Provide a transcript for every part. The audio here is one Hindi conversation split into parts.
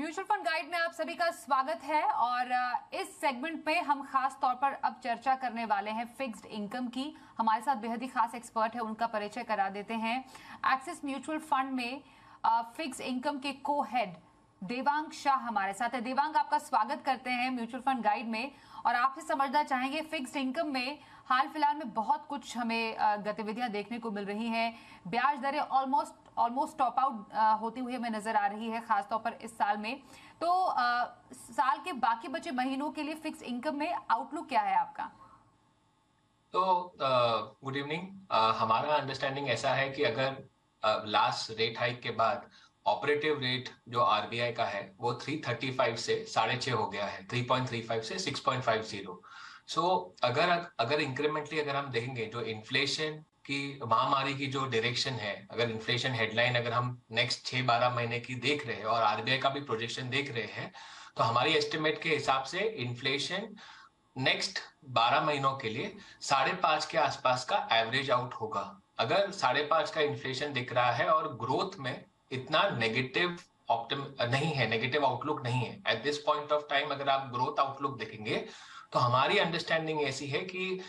म्यूचुअल फंड गाइड में आप सभी का स्वागत है और इस सेगमेंट में हम खास तौर पर अब चर्चा करने वाले हैं फिक्स्ड इनकम की। हमारे साथ बेहद ही खास एक्सपर्ट है, उनका परिचय करा देते हैं। एक्सिस म्यूचुअल फंड में फिक्स्ड इनकम के को हेड देवांग शाह हमारे साथ है। देवांग, आपका स्वागत करते हैं म्यूचुअल फंड गाइड में और आपसे समझना चाहेंगे फिक्स्ड इनकम में हाल फिलहाल में बहुत कुछ हमें गतिविधियां देखने को मिल रही हैं। ब्याज दरें ऑलमोस्ट टॉप आउट होती हुई हमें नजर आ रही है, खासतौर पर इस साल में। तो साल के बाकी बचे महीनों के लिए फिक्स्ड इनकम में आउटलुक क्या है आपका? तो गुड इवनिंग। हमारा अंडरस्टैंडिंग ऐसा है कि अगर लास्ट रेट हाइक के बाद ऑपरेटिव रेट जो आरबीआई का है वो 335 से 6.5 हो गया है, 3.35 से 6.50। सो अगर इंक्रीमेंटली अगर हम देखेंगे जो इन्फ्लेशन की महामारी की जो डायरेक्शन है, अगर इन्फ्लेशन हेडलाइन अगर हम नेक्स्ट 6-12 महीने की देख रहे हैं और आरबीआई का भी प्रोजेक्शन देख रहे हैं, तो हमारी एस्टिमेट के हिसाब से इन्फ्लेशन नेक्स्ट 12 महीनों के लिए 5.5 के आसपास का एवरेज आउट होगा। अगर 5.5 का इन्फ्लेशन दिख रहा है और ग्रोथ में इतना नेगेटिव नहीं है, नेगेटिव आउटलुक नहीं है eight this point of time, अगर आप ग्रोथ आउटलुक देखेंगे तो हमारी अंडरस्टैंडिंग ऐसी है कि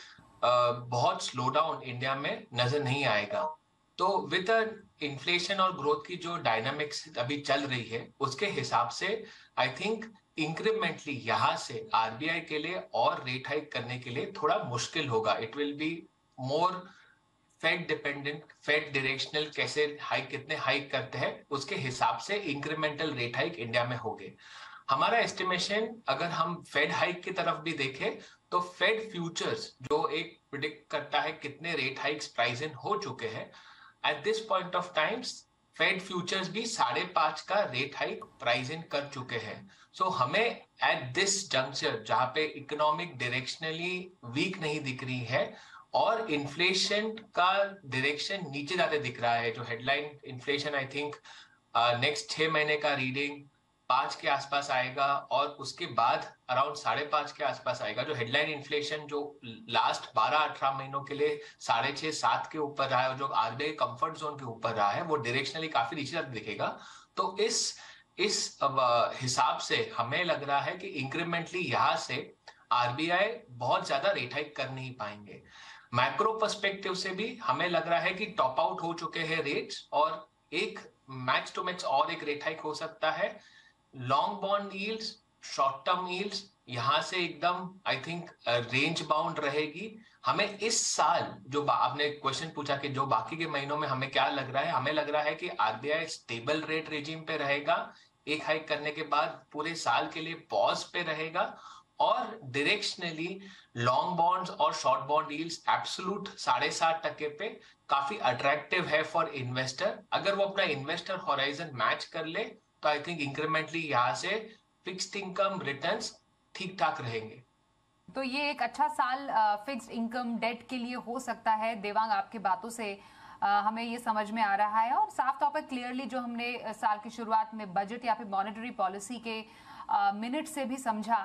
बहुत स्लो डाउन इंडिया में नजर नहीं आएगा। तो विद इन्फ्लेशन और ग्रोथ की जो डायनामिक्स अभी चल रही है उसके हिसाब से आई थिंक इंक्रीमेंटली यहां से आरबीआई के लिए और रेट हाइक करने के लिए थोड़ा मुश्किल होगा। It will be more Fed dependent, Fed directional, कैसे हाइक कितने हाइक करते हैं उसके हिसाब से इंक्रीमेंटल रेट हाइक इंडिया में होंगे। हमारा एस्टिमेशन अगर हम फेड हाइक की तरफ भी देखें तो फेड फ्यूचर्स जो एक प्रिडिक्ट करता है कितने रेट हाइक्स प्राइस इन हो चुके हैं, at this point of times Fed futures भी 5.5 का रेट हाइक प्राइस इन कर चुके हैं। सो हमें एट दिस जंक्चर जहां पे इकोनॉमिक डायरेक्शनली वीक नहीं दिख रही है और इन्फ्लेशन का डायरेक्शन नीचे जाते दिख रहा है, जो headline inflation I think next 6 महीने का रीडिंग 5 के आसपास आएगा और उसके बाद अराउंड 5.5 के आसपास आएगा। जो हेडलाइन इन्फ्लेशन जो लास्ट 12-18 महीनों के लिए 6.5-7 के ऊपर रहा है और जो आरबीआई कंफर्ट जोन के ऊपर रहा है वो डायरेक्शनली काफी नीचे तक दिखेगा। तो इस हिसाब से हमें लग रहा है कि इंक्रीमेंटली यहां से आरबीआई बहुत ज्यादा रेट हाइक कर नहीं पाएंगे। मैक्रो पर्सपेक्टिव से भी हमें लग रहा है कि टॉप आउट हो चुके हैं रेट्स और एक मैच टू मैच और एक रेट हाइक हो सकता है। Long bond yields, short term yields यहां से एकदम आई थिंक रेंज बाउंड रहेगी। हमें इस साल जो आपने क्वेश्चन पूछा कि जो बाकी के महीनों में हमें क्या लग रहा है, हमें लग रहा है कि आरबीआई स्टेबल रेट रेजिम पे रहेगा, एक हाइक करने के बाद पूरे साल के लिए पॉज पे रहेगा और डायरेक्शनली लॉन्ग बॉन्ड्स और शॉर्ट बॉन्ड यील्ड्स एब्सोल्यूट 7.5% पे काफी अट्रैक्टिव है फॉर इन्वेस्टर। अगर वो अपना इन्वेस्टर होराइजन मैच कर ले तो आई थिंक इंक्रीमेंटली यहां से फिक्स्ड इनकम रिटर्न्स ठीक ठाक रहेंगे। तो ये एक अच्छा साल फिक्स्ड इनकम डेट के लिए हो सकता है। देवांग, आपकी बातों से हमें ये समझ में आ रहा है और साफ तौर पर क्लियरली जो हमने साल की शुरुआत में बजट या फिर मॉनेटरी पॉलिसी के मिनट से भी समझा,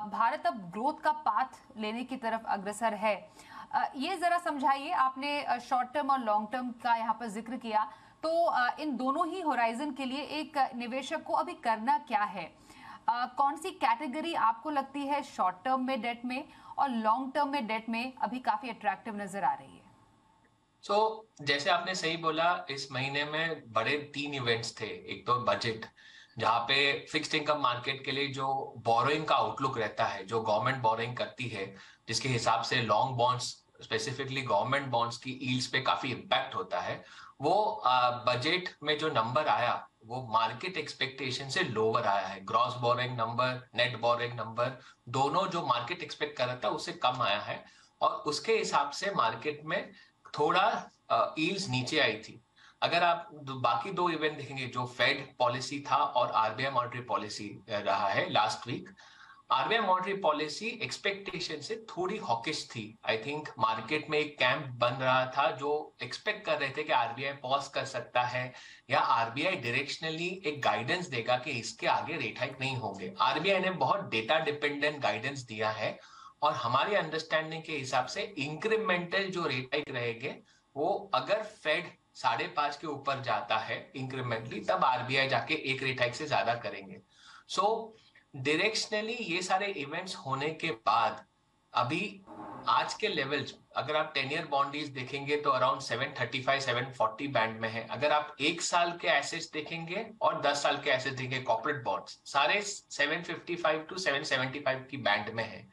भारत अब ग्रोथ का पाथ लेने की तरफ अग्रसर है। ये जरा समझाइए, आपने शॉर्ट टर्म और लॉन्ग टर्म का यहाँ पर जिक्र किया, तो इन दोनों ही होराइजन के लिए एक निवेशक को अभी करना क्या है? कौन सी कैटेगरी आपको लगती है शॉर्ट टर्म में डेट में और लॉन्ग टर्म में डेट में अभी काफी अट्रैक्टिव नजर आ रही है? जैसे आपने सही बोला, इस महीने में बड़े 3 इवेंट्स थे। एक तो बजट, जहां पे फिक्स्ड इनकम मार्केट के लिए जो बोरोइंग का आउटलुक रहता है, जो गवर्नमेंट बोरोइंग करती है, जिसके हिसाब से long bonds specifically government bonds की यील्ड्स पे काफी इम्पैक्ट होता है, वो बजट में जो नंबर आया वो मार्केट एक्सपेक्टेशन से लोअर आया है। Gross borrowing number, net borrowing number दोनों जो मार्केट एक्सपेक्ट कर रहा था उससे कम आया है और उसके हिसाब से मार्केट में थोड़ा यील्ड्स नीचे आई थी। अगर आप बाकी 2 इवेंट देखेंगे, जो फेड पॉलिसी था और आरबीआई मॉनेटरी पॉलिसी रहा है last week, RBI monetary policy expectation से थोड़ी हॉकिश थी। आई थिंक मार्केट में एक कैंप बन रहा था जो एक्सपेक्ट कर रहे थे कि आरबीआई पॉज कर सकता है या आरबीआई डायरेक्शनली एक गाइडेंस देगा कि इसके आगे रेट हाइक नहीं होंगे। आरबीआई ने बहुत डेटा डिपेंडेंट गाइडेंस दिया है और हमारी अंडरस्टैंडिंग के हिसाब से इंक्रीमेंटल जो रेट हाइक रहेंगे वो अगर फेड 5.5 के ऊपर जाता है इंक्रीमेंटली, तब आरबीआई जाके एक रेट हाइक से ज्यादा करेंगे। सो डायरेक्शनली ये सारे इवेंट्स होने के बाद अभी आज के लेवल्स, अगर आप 10 ईयर बॉन्ड यील्ड देखेंगे तो अराउंड 735 740 बैंड में है। अगर आप 1 साल के एसेट्स देखेंगे और 10 साल के एसेट्स देखेंगे, कॉर्पोरेट बॉन्ड्स सारे 755 टू 775 की बैंड में है।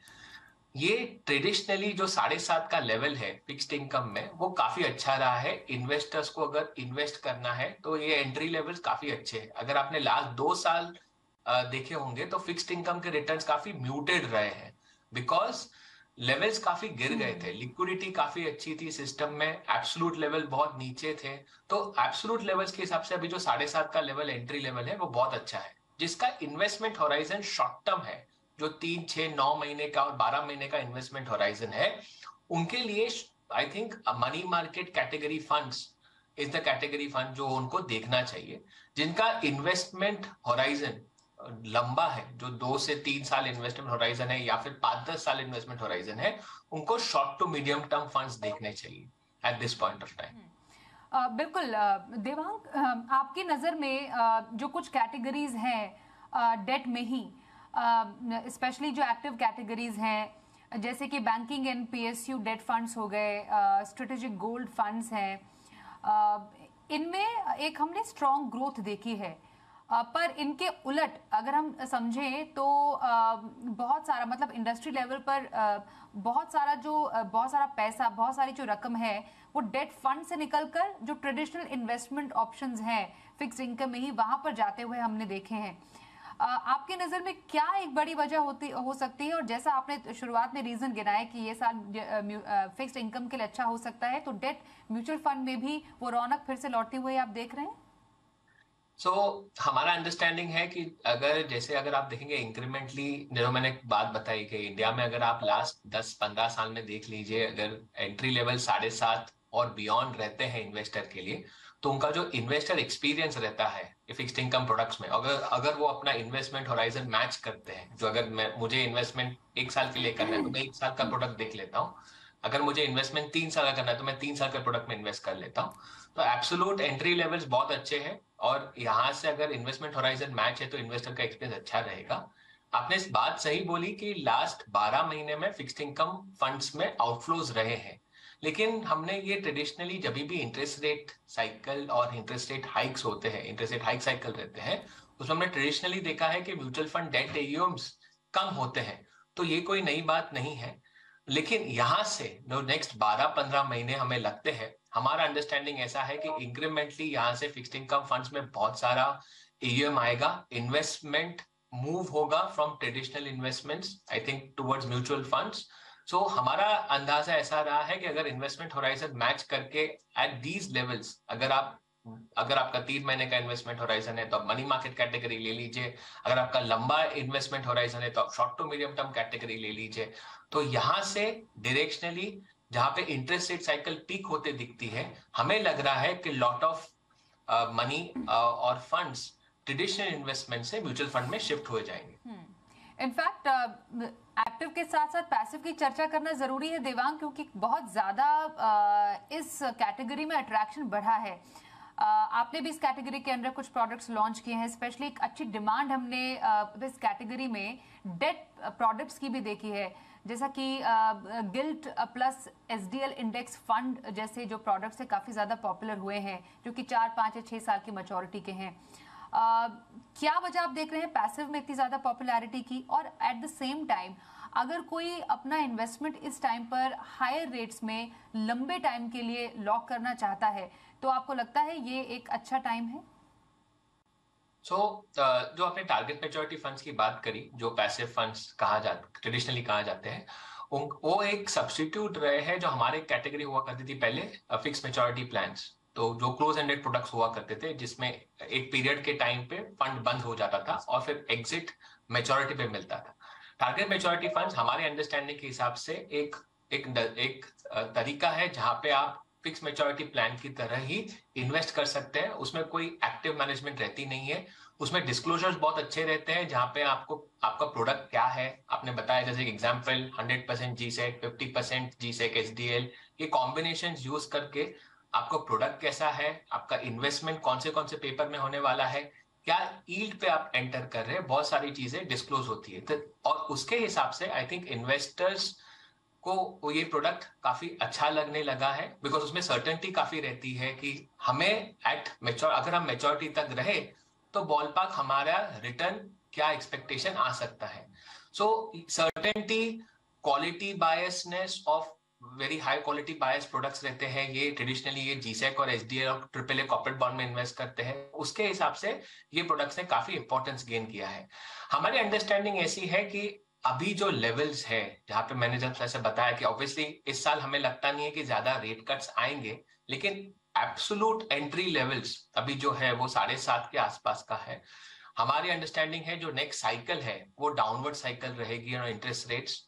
ये ट्रेडिशनली जो 7.5 का लेवल है फिक्स्ड इनकम में, वो काफी अच्छा रहा है। इन्वेस्टर्स को अगर इन्वेस्ट करना है तो ये एंट्री लेवल्स काफी अच्छे हैं। अगर आपने लास्ट 2 साल देखे होंगे तो फिक्स्ड इनकम के रिटर्न्स काफी म्यूटेड रहे हैं, बिकॉज लेवल्स काफी गिर गए थे, लिक्विडिटी काफी अच्छी थी सिस्टम में, एब्सोल्यूट लेवल बहुत नीचे थे। तो एब्सोल्यूट लेवल्स के हिसाब से अभी जो 7.5 का लेवल एंट्री लेवल है वो बहुत अच्छा है, जिसका इन्वेस्टमेंट होराइजन शॉर्ट टर्म है, जो 3, 6, 9 महीने का और 12 महीने का इन्वेस्टमेंट होराइजन है, उनके लिए I think money market category funds is the category fund जो उनको देखना चाहिए, जिनका इन्वेस्टमेंट होराइजन लंबा है, जो 2 से 3 साल इन्वेस्टमेंट होराइजन है या फिर 5-10 साल इन्वेस्टमेंट होराइजन है, उनको short to medium term funds देखने चाहिए at this point of time. बिल्कुल देवांग, आपकी नज़र में जो कुछ कैटेगरीज हैं डेट में ही, स्पेशली जो एक्टिव कैटेगरीज हैं, जैसे कि banking and PSU date funds हो गए, स्ट्रेटेजिक गोल्ड फंड्स हैं, इनमें एक हमने स्ट्रॉन्ग ग्रोथ देखी है। पर इनके उलट अगर हम समझें तो बहुत सारा, मतलब इंडस्ट्री लेवल पर बहुत सारा पैसा, बहुत सारी जो रकम है वो डेट फंड से निकलकर जो ट्रेडिशनल इन्वेस्टमेंट ऑप्शंस हैं फिक्स इनकम में ही वहां पर जाते हुए हमने देखे हैं। आपकी नज़र में क्या एक बड़ी वजह हो सकती है? और जैसा आपने शुरुआत में रीजन गिनाया कि ये साल फिक्स्ड इनकम के लिए अच्छा हो सकता है, तो डेट म्यूचुअल फंड में भी वो रौनक फिर से लौटती हुई आप देख रहे हैं? हमारा अंडरस्टैंडिंग है कि अगर आप देखेंगे इंक्रीमेंटली, जो मैंने बात बताई कि इंडिया में अगर आप लास्ट 10-15 साल में देख लीजिए, अगर एंट्री लेवल 7.5 और बियॉन्ड रहते हैं इन्वेस्टर के लिए, तो उनका जो इन्वेस्टर एक्सपीरियंस रहता है फिक्स्ड इनकम प्रोडक्ट्स में, अगर वो अपना इन्वेस्टमेंट होराइजन मैच करते हैं, जो अगर मुझे इन्वेस्टमेंट 1 साल के लिए करना है तो मैं 1 साल का प्रोडक्ट देख लेता हूँ, अगर मुझे इन्वेस्टमेंट 3 साल का करना है तो मैं 3 साल का प्रोडक्ट में इन्वेस्ट कर लेता हूँ। तो एब्सोल्यूट एंट्री लेवल्स बहुत अच्छे हैं, और यहाँ से अगर इन्वेस्टमेंट होराइजन मैच है तो इन्वेस्टर का एक्सपीरियंस अच्छा रहेगा। आपने इस बात सही बोली कि लास्ट 12 महीने में फिक्स्ड इनकम फंड्स में आउटफ्लोज रहे हैं, लेकिन हमने ये ट्रेडिशनली जब भी इंटरेस्ट रेट साइकिल और इंटरेस्ट रेट हाइक्स होते हैं, इंटरेस्ट रेट हाइक साइकिल रहते हैं, उसमें हमने ट्रेडिशनली देखा है कि म्यूचुअल फंड डेट एयूएम्स कम होते हैं। तो ये कोई नई बात नहीं है, लेकिन यहां से जो नेक्स्ट 12-15 महीने हमें लगते हैं, हमारा अंडरस्टैंडिंग ऐसा है कि इंक्रीमेंटली यहां से फिक्स्ड इनकम फंड्स में बहुत सारा एयूएम आएगा, इन्वेस्टमेंट मूव होगा from traditional investments I think towards mutual funds. So हमारा अंदाजा ऐसा रहा है कि अगर इन्वेस्टमेंट होराइजन मैच करके एट दीज लेवल्स, अगर आपका 3 महीने का इन्वेस्टमेंट होराइजन है तो आप मनी मार्केट कैटेगरी ले लीजिए, अगर आपका लंबा इन्वेस्टमेंट होराइजन है तो आप short to medium term category ले लीजिए। तो यहां से डायरेक्शनली जहां पे इंटरेस्ट रेट साइकिल पीक होते दिखती है, हमें लग रहा है कि लॉट ऑफ मनी और फंड्स ट्रेडिशनल इन्वेस्टमेंट से म्यूचुअल फंड में शिफ्ट हो जाएंगे। इनफैक्ट एक्टिव के साथ साथ पैसिव की चर्चा करना जरूरी है देवांग, क्योंकि बहुत ज्यादा इस कैटेगरी में अट्रैक्शन बढ़ा है। आपने भी इस कैटेगरी के अंदर कुछ प्रोडक्ट्स लॉन्च किए हैं, स्पेशली एक अच्छी डिमांड हमने इस कैटेगरी में डेट प्रोडक्ट्स की भी देखी है, जैसा कि guilt plus SDL index fund जैसे जो प्रोडक्ट्स है काफी ज्यादा पॉपुलर हुए हैं, जो कि 4, 5 या 6 साल की मैच्योरिटी के हैं। क्या वजह आप देख रहे हैं पैसिव में इतनी ज्यादा पॉपुलैरिटी की? और एट द सेम टाइम अगर कोई अपना इन्वेस्टमेंट इस टाइम पर हायर रेट्स में लंबे टाइम के लिए लॉक करना चाहता है, तो आपको लगता है ये एक अच्छा टाइम है? जो आपने टारगेट मैच्योरिटी फंड्स की बात करी, जो पैसिव फंड्स ट्रेडिशनली कहा जाते हैं, वो एक सब्स्टिट्यूट रहे हैं जो हमारे कैटेगरी हुआ करती थी पहले, फिक्स मैच्योरिटी प्लान्स। तो जो क्लोज एंडेड प्रोडक्ट्स हुआ करते थे, जिसमें एक पीरियड के टाइम पे फंड बंद हो जाता था और फिर एग्जिट मैच्योरिटी पे मिलता था। टारगेट मैच्योरिटी फंड्स हमारे अंडरस्टैंडिंग के हिसाब से एक तरीका है जहां पे आप फिक्स मैच्योरिटी प्लान की तरह ही इन्वेस्ट कर सकते हैं। उसमें कोई एक्टिव मैनेजमेंट रहती नहीं है, उसमें डिस्क्लोजर्स बहुत अच्छे रहते हैं, जहां पे आपका प्रोडक्ट क्या है, आपने बताया जैसे एग्जांपल 100% जीसेक, 50% जीसेक एसडीएल, ये कॉम्बिनेशन यूज करके आपको प्रोडक्ट कैसा है, आपका इन्वेस्टमेंट कौन से पेपर में होने वाला है, क्या यील्ड पे आप एंटर कर रहे हैं, बहुत सारी चीजें डिस्क्लोज होती है। तो और उसके हिसाब से आई थिंक इन्वेस्टर्स को ये प्रोडक्ट काफी अच्छा लगने लगा है, बिकॉज उसमें सर्टेनिटी काफी रहती है कि हमें एट मैच्योर, अगर हम मैच्योरिटी तक रहे तो बॉलपार्क हमारा रिटर्न क्या एक्सपेक्टेशन आ सकता है। So certainty, quality biasness of very high quality bias products रहते हैं, ये ट्रेडिशनली ये जीसेक और एसडीएल और ट्रिपल ए कॉर्पोरेट बॉन्ड में इन्वेस्ट करते हैं, उसके हिसाब से ये प्रोडक्ट्स ने काफी इंपॉर्टेंस गेन किया है। हमारी अंडरस्टैंडिंग ऐसी है कि अभी जो लेवल्स है, जहां पे मैंने जब ऐसे बताया कि ऑब्वियसली इस साल हमें लगता नहीं है कि ज्यादा रेट कट्स आएंगे, लेकिन एब्सोल्यूट एंट्री लेवल्स अभी जो है वो 7.5 के आसपास का है। हमारी अंडरस्टैंडिंग है जो नेक्स्ट साइकिल है वो डाउनवर्ड साइकिल रहेगी और इंटरेस्ट रेट्स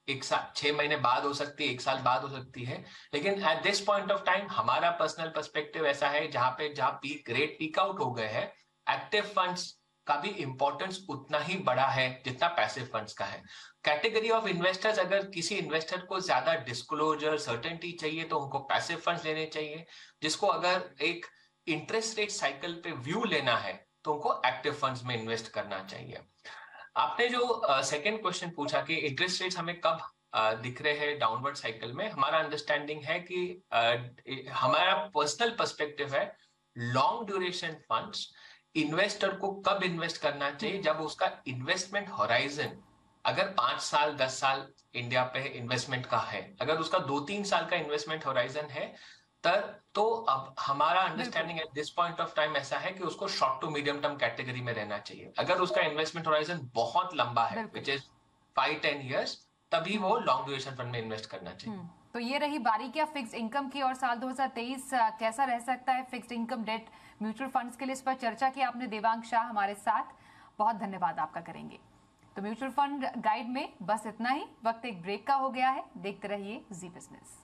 एक साल 6 महीने बाद हो सकती है, 1 साल बाद हो सकती है, लेकिन eight this point of time हमारा पर्सनल पर्सपेक्टिव ऐसा है जहां पीक रेट पीक आउट हो गए हैं, एक्टिव फंड्स का भी इंपॉर्टेंस उतना ही बड़ा है जितना पैसिव फंड्स का है। कैटेगरी ऑफ इन्वेस्टर्स, अगर किसी इन्वेस्टर को ज्यादा डिस्क्लोजर सर्टेनिटी चाहिए तो उनको पैसिव फंड्स लेने चाहिए, जिसको अगर एक इंटरेस्ट रेट साइकिल पे व्यू लेना है तो उनको एक्टिव फंड्स में इन्वेस्ट करना चाहिए। आपने जो सेकंड क्वेश्चन पूछा कि इंटरेस्ट रेट्स हमें कब दिख रहे हैं डाउनवर्ड साइकिल में, हमारा अंडरस्टैंडिंग है कि हमारा पर्सनल पर्सपेक्टिव है लॉन्ग ड्यूरेशन फंड्स इन्वेस्टर को कब इन्वेस्ट करना चाहिए, जब उसका इन्वेस्टमेंट होराइजन अगर 5 साल 10 साल इंडिया पे इन्वेस्टमेंट का है, अगर उसका 2-3 साल का इन्वेस्टमेंट होराइजन है तब तो अब हमारा understanding at this point of time ऐसा है कि उसको short to medium term category में रहना चाहिए। अगर उसका इन्वेस्टमेंट होराइजन बहुत लंबा है विच इज 5-10 ईयर्स, तभी वो लॉन्ग ड्यूरेशन फंड में इन्वेस्ट करना चाहिए। तो ये रही बारीकियां फिक्स्ड इनकम की, और साल 2023 कैसा रह सकता है fixed income debt mutual funds के लिए, इस पर चर्चा की आपने देवांग शाह हमारे साथ, बहुत धन्यवाद आपका करेंगे। तो म्यूचुअल फंड गाइड में बस इतना ही, वक्त एक ब्रेक का हो गया है, देखते रहिए जी बिजनेस।